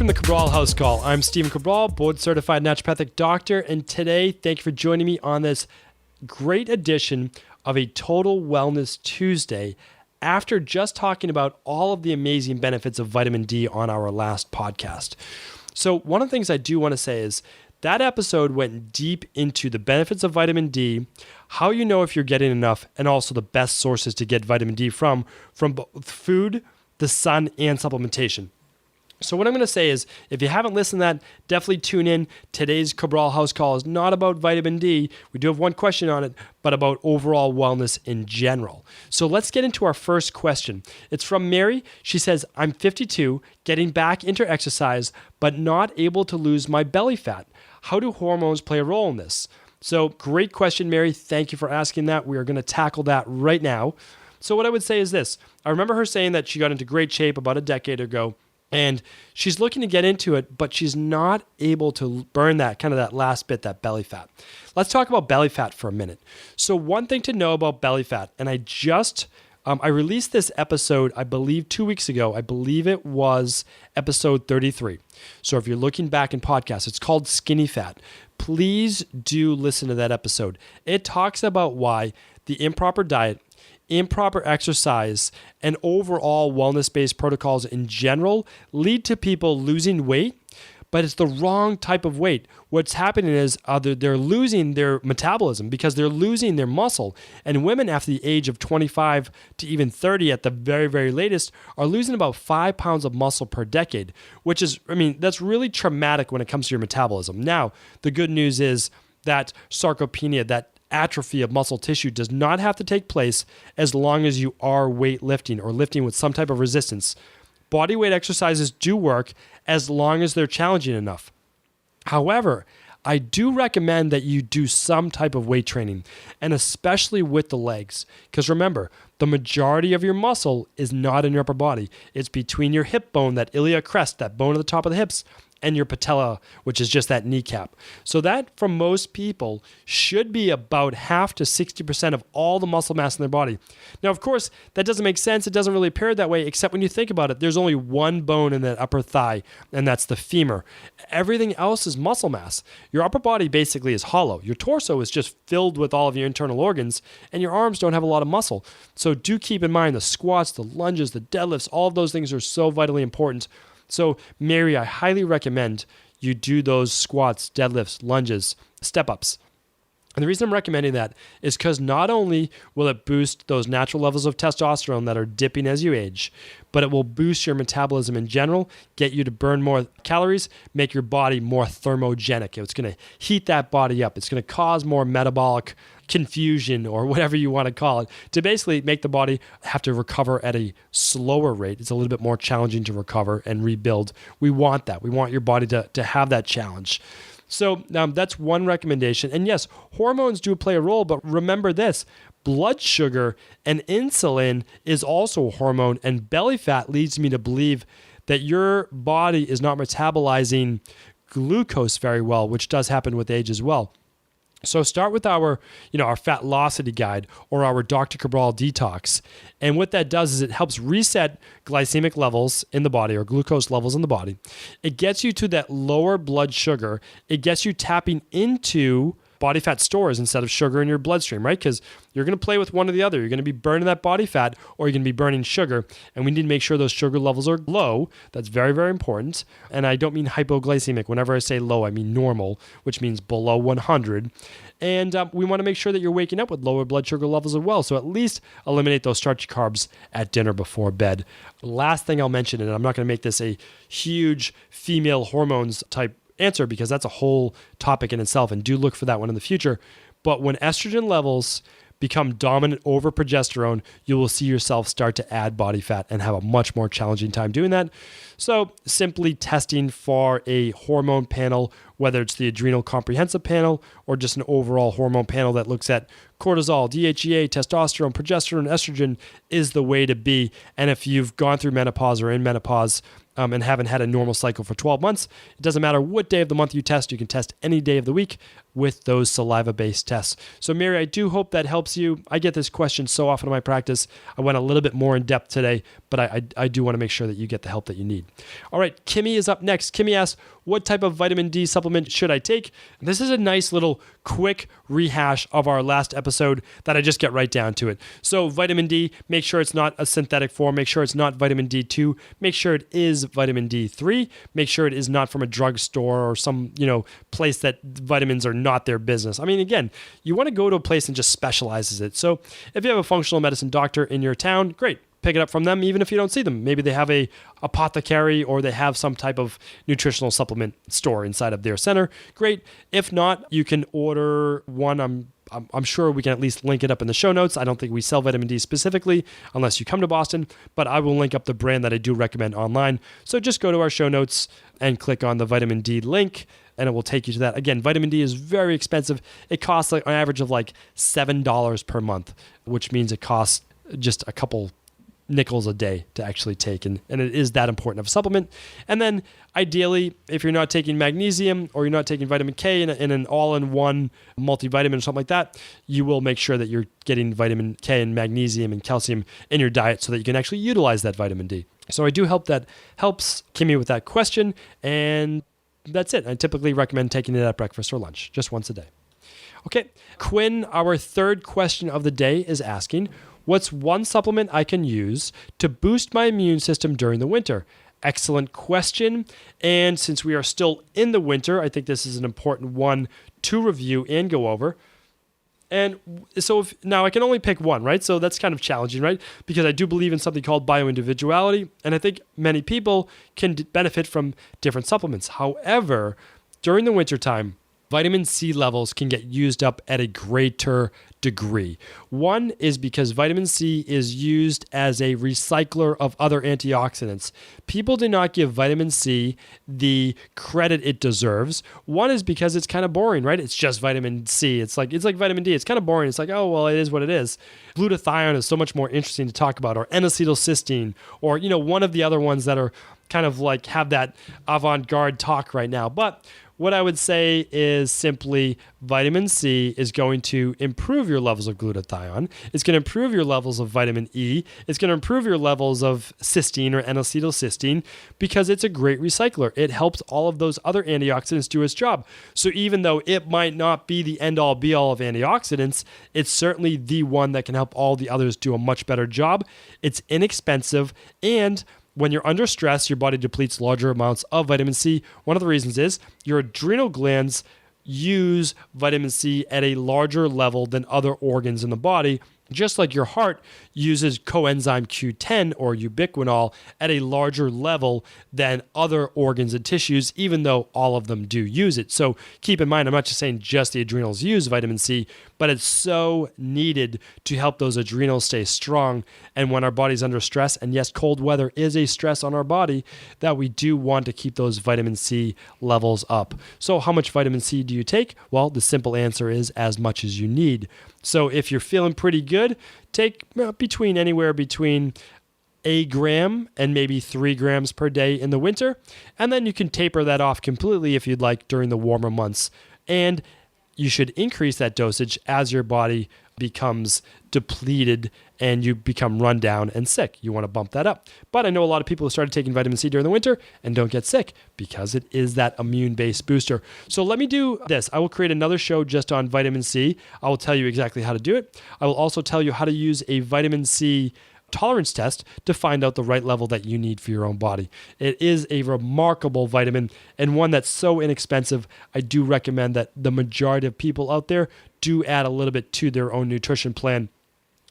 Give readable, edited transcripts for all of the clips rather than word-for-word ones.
Welcome to Cabral House Call. I'm Stephen Cabral, board-certified naturopathic doctor, and today, thank you for joining me on this great edition of a Total Wellness Tuesday after just talking about all of the amazing benefits of vitamin D on our last podcast. So one of the things I do want to say is that episode went deep into the benefits of vitamin D, how you know if you're getting enough, and also the best sources to get vitamin D from both food, the sun, and supplementation. So what I'm going to say is, if you haven't listened to that, definitely tune in. Today's Cabral House Call is not about vitamin D. We do have one question on it, but about overall wellness in general. So let's get into our first question. It's from Mary. She says, I'm 52, getting back into exercise, but not able to lose my belly fat. How do hormones play a role in this? So great question, Mary. Thank you for asking that. We are going to tackle that right now. So what I would say is this. I remember her saying that she got into great shape about a decade ago, and she's looking to get into it, but she's not able to burn that last bit, that belly fat. Let's talk about belly fat for a minute. So one thing to know about belly fat, and I released this episode, I believe 2 weeks ago. I believe it was episode 33. So if you're looking back in podcasts, it's called Skinny Fat. Please do listen to that episode. It talks about why the improper diet, improper exercise, and overall wellness-based protocols in general lead to people losing weight, but it's the wrong type of weight. What's happening is they're losing their metabolism because they're losing their muscle. And women after the age of 25 to even 30 at the very, very latest are losing about 5 pounds of muscle per decade, which is, that's really traumatic when it comes to your metabolism. Now, the good news is that sarcopenia, that atrophy of muscle tissue, does not have to take place as long as you are weightlifting or lifting with some type of resistance. Body weight exercises do work as long as they're challenging enough. However, I do recommend that you do some type of weight training, and especially with the legs. Because remember, the majority of your muscle is not in your upper body. It's between your hip bone, that iliac crest, that bone at the top of the hips, and your patella, which is just that kneecap. So that, for most people, should be about half to 60% of all the muscle mass in their body. Now, of course, that doesn't make sense. It doesn't really appear that way, except when you think about it, there's only one bone in that upper thigh, and that's the femur. Everything else is muscle mass. Your upper body basically is hollow. Your torso is just filled with all of your internal organs, and your arms don't have a lot of muscle. So do keep in mind the squats, the lunges, the deadlifts, all of those things are so vitally important. So, Mary, I highly recommend you do those squats, deadlifts, lunges, step-ups. And the reason I'm recommending that is because not only will it boost those natural levels of testosterone that are dipping as you age, but it will boost your metabolism in general, get you to burn more calories, make your body more thermogenic. It's going to heat that body up. It's going to cause more metabolic confusion, or whatever you want to call it, to basically make the body have to recover at a slower rate. It's a little bit more challenging to recover and rebuild. We want that. We want your body to have that challenge. So that's one recommendation. And yes, hormones do play a role, but remember this, blood sugar and insulin is also a hormone, and belly fat leads me to believe that your body is not metabolizing glucose very well, which does happen with age as well. So start with our Fatlocity guide or our Dr. Cabral Detox. And what that does is it helps reset glycemic levels in the body, or glucose levels in the body. It gets you to that lower blood sugar. It gets you tapping into body fat stores instead of sugar in your bloodstream, right? Because you're going to play with one or the other. You're going to be burning that body fat, or you're going to be burning sugar. And we need to make sure those sugar levels are low. That's very, very important. And I don't mean hypoglycemic. Whenever I say low, I mean normal, which means below 100. And we want to make sure that you're waking up with lower blood sugar levels as well. So at least eliminate those starchy carbs at dinner before bed. Last thing I'll mention, and I'm not going to make this a huge female hormones type answer because that's a whole topic in itself, and do look for that one in the future. But when estrogen levels become dominant over progesterone, you will see yourself start to add body fat and have a much more challenging time doing that. So simply testing for a hormone panel, whether it's the adrenal comprehensive panel or just an overall hormone panel that looks at cortisol, DHEA, testosterone, progesterone, estrogen, is the way to be. And if you've gone through menopause or in menopause, and haven't had a normal cycle for 12 months, it doesn't matter what day of the month you test. You can test any day of the week with those saliva-based tests. So Mary, I do hope that helps you. I get this question so often in my practice. I went a little bit more in depth today, but I do want to make sure that you get the help that you need. All right, Kimmy is up next. Kimmy asks, what type of vitamin D supplement should I take? This is a nice little quick rehash of our last episode that I just get right down to it. So vitamin D, make sure it's not a synthetic form. Make sure it's not vitamin D2. Make sure it is vitamin D3. Make sure it is not from a drugstore or some, place that vitamins are not their business. I mean, again, you want to go to a place and just specializes it. So if you have a functional medicine doctor in your town, great. Pick it up from them even if you don't see them. Maybe they have a apothecary or they have some type of nutritional supplement store inside of their center. Great. If not, you can order one. I'm sure we can at least link it up in the show notes. I don't think we sell vitamin D specifically unless you come to Boston, but I will link up the brand that I do recommend online. So just go to our show notes and click on the vitamin D link and it will take you to that. Again, vitamin D is very expensive. It costs like an average of like $7 per month, which means it costs just a couple nickels a day to actually take, and it is that important of a supplement. And then ideally, if you're not taking magnesium or you're not taking vitamin K in an all-in-one multivitamin or something like that, you will make sure that you're getting vitamin K and magnesium and calcium in your diet so that you can actually utilize that vitamin D. So I do hope that helps Kimmy with that question, and that's it. I typically recommend taking it at breakfast or lunch, just once a day. Okay, Quinn, our third question of the day, is asking, what's one supplement I can use to boost my immune system during the winter? Excellent question. And since we are still in the winter, I think this is an important one to review and go over. And so now I can only pick one, right? So that's kind of challenging, right? Because I do believe in something called bioindividuality. And I think many people can benefit from different supplements. However, during the wintertime, vitamin C levels can get used up at a greater degree. One is because vitamin C is used as a recycler of other antioxidants. People do not give vitamin C the credit it deserves. One is because it's kind of boring, right? It's just vitamin C. It's like vitamin D. It's kind of boring. It's like, oh, well, it is what it is. Glutathione is so much more interesting to talk about, or N-acetylcysteine, or, one of the other ones that are kind of like have that avant-garde talk right now. But what I would say is simply vitamin C is going to improve your levels of glutathione. It's going to improve your levels of vitamin E. It's going to improve your levels of cysteine or N-acetylcysteine because it's a great recycler. It helps all of those other antioxidants do its job. So even though it might not be the end-all be-all of antioxidants, it's certainly the one that can help all the others do a much better job. It's inexpensive, and when you're under stress, your body depletes larger amounts of vitamin C. One of the reasons is your adrenal glands use vitamin C at a larger level than other organs in the body, just like your heart uses coenzyme Q10 or ubiquinol at a larger level than other organs and tissues, even though all of them do use it. So keep in mind, I'm not just saying just the adrenals use vitamin C, but it's so needed to help those adrenals stay strong. And when our body's under stress, and yes, cold weather is a stress on our body, that we do want to keep those vitamin C levels up. So how much vitamin C do you take? Well, the simple answer is as much as you need. So if you're feeling pretty good, take anywhere between a gram and maybe 3 grams per day in the winter. And then you can taper that off completely if you'd like during the warmer months. And you should increase that dosage as your body becomes depleted and you become run down and sick. You want to bump that up. But I know a lot of people who started taking vitamin C during the winter and don't get sick because it is that immune-based booster. So let me do this. I will create another show just on vitamin C. I will tell you exactly how to do it. I will also tell you how to use a vitamin C tolerance test to find out the right level that you need for your own body. It is a remarkable vitamin and one that's so inexpensive. I do recommend that the majority of people out there do add a little bit to their own nutrition plan.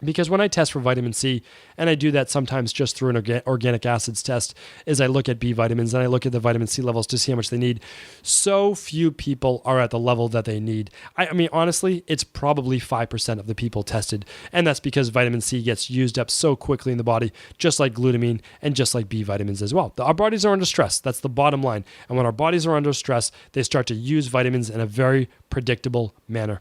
Because when I test for vitamin C, and I do that sometimes just through an organic acids test, is I look at B vitamins and I look at the vitamin C levels to see how much they need. So few people are at the level that they need. I mean, honestly, it's probably 5% of the people tested. And that's because vitamin C gets used up so quickly in the body, just like glutamine and just like B vitamins as well. Our bodies are under stress. That's the bottom line. And when our bodies are under stress, they start to use vitamins in a very predictable manner.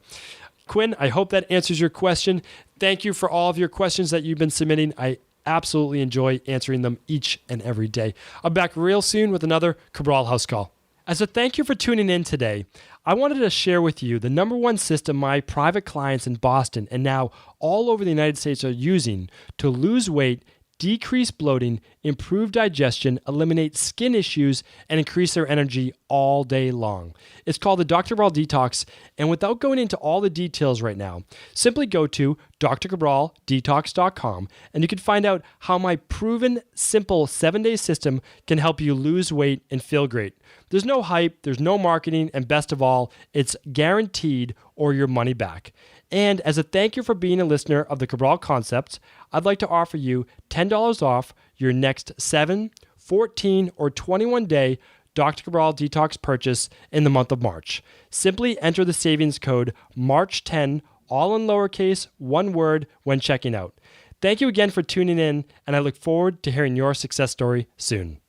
Quinn, I hope that answers your question. Thank you for all of your questions that you've been submitting. I absolutely enjoy answering them each and every day. I'm back real soon with another Cabral House Call. As a thank you for tuning in today, I wanted to share with you the number one system my private clients in Boston and now all over the United States are using to lose weight, decrease bloating, improve digestion, eliminate skin issues, and increase their energy all day long. It's called the Dr. Cabral Detox, and without going into all the details right now, simply go to drcabraldetox.com and you can find out how my proven, simple 7-day system can help you lose weight and feel great. There's no hype, there's no marketing, and best of all, it's guaranteed or your money back. And as a thank you for being a listener of the Cabral Concept, I'd like to offer you $10 off your next 7, 14, or 21-day Dr. Cabral Detox purchase in the month of March. Simply enter the savings code MARCH10, all in lowercase, one word, when checking out. Thank you again for tuning in, and I look forward to hearing your success story soon.